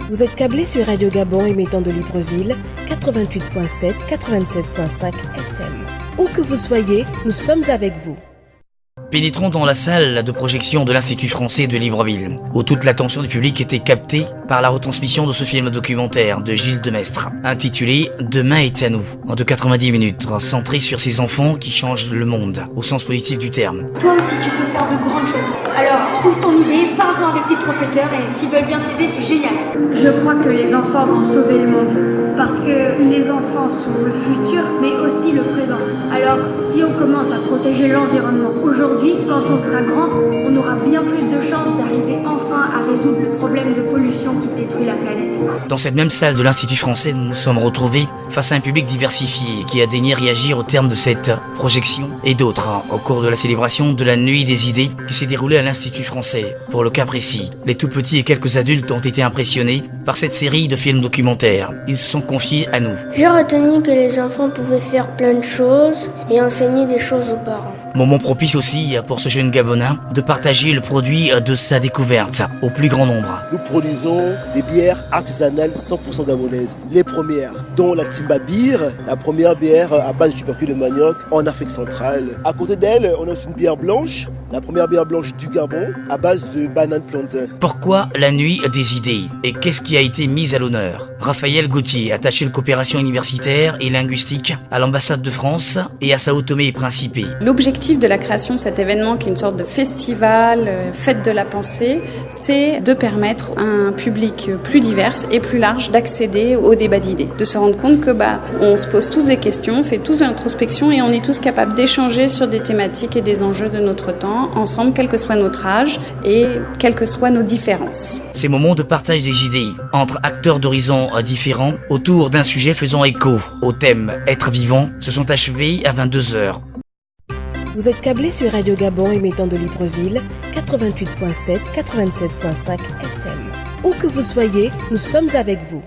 Vous êtes câblé sur Radio Gabon émettant de Libreville, 88.7, 96.5 FM. Où que vous soyez, nous sommes avec vous. Pénétrons dans la salle de projection de l'Institut français de Libreville, où toute l'attention du public était captée par la retransmission de ce film documentaire de Gilles Demestre, intitulé « Demain est à nous », de 90 minutes, centré sur ces enfants qui changent le monde, au sens positif du terme. Toi aussi, tu peux faire de grandes choses. Alors, trouve ton idée, parle-en avec tes professeurs et s'ils veulent bien t'aider, c'est génial. Je crois que les enfants vont sauver le monde. Parce que les enfants sont le futur, mais aussi le présent. Alors, si on commence à protéger l'environnement aujourd'hui, quand on sera grand, on aura bien plus de chances d'arriver enfin à résoudre le problème de pollution qui détruit la planète. Dans cette même salle de l'Institut français, nous nous sommes retrouvés face à un public diversifié qui a daigné réagir au terme de cette projection et d'autres au cours de la célébration de la Nuit des idées qui s'est déroulée à l'Institut français. Pour le cas précis, les tout petits et quelques adultes ont été impressionnés par cette série de films documentaires. Ils se sont confiés à nous. J'ai retenu que les enfants pouvaient faire plein de choses et enseigner des choses aux parents. Moment propice aussi pour ce jeune Gabonais de partager le produit de sa découverte au plus grand nombre. Nous produisons des bières artisanales 100% gabonaises. Les premières, dont la Timba Beer, la première bière à base de tubercule de manioc en Afrique centrale. À côté d'elle, on a aussi une bière blanche, la première bière blanche du Gabon à base de banane plantain. Pourquoi la Nuit des idées et qu'est-ce qui a été mis à l'honneur? Raphaël Gauthier, attaché de coopération universitaire et linguistique à l'ambassade de France et à Sao Tomé et Principe. L'objectif de la création de cet événement, qui est une sorte de festival, fête de la pensée, c'est de permettre à un public plus divers et plus large d'accéder au débat d'idées, de se rendre compte que on se pose tous des questions, on fait tous de l'introspection et on est tous capables d'échanger sur des thématiques et des enjeux de notre temps, ensemble, quel que soit notre âge et quelles que soient nos différences. Ces moments de partage des idées entre acteurs d'horizons différents autour d'un sujet faisant écho au thème Être vivant se sont achevés à 22h. Vous êtes câblé sur Radio Gabon émettant de Libreville, 88.7, 96.5 FM. Où que vous soyez, nous sommes avec vous.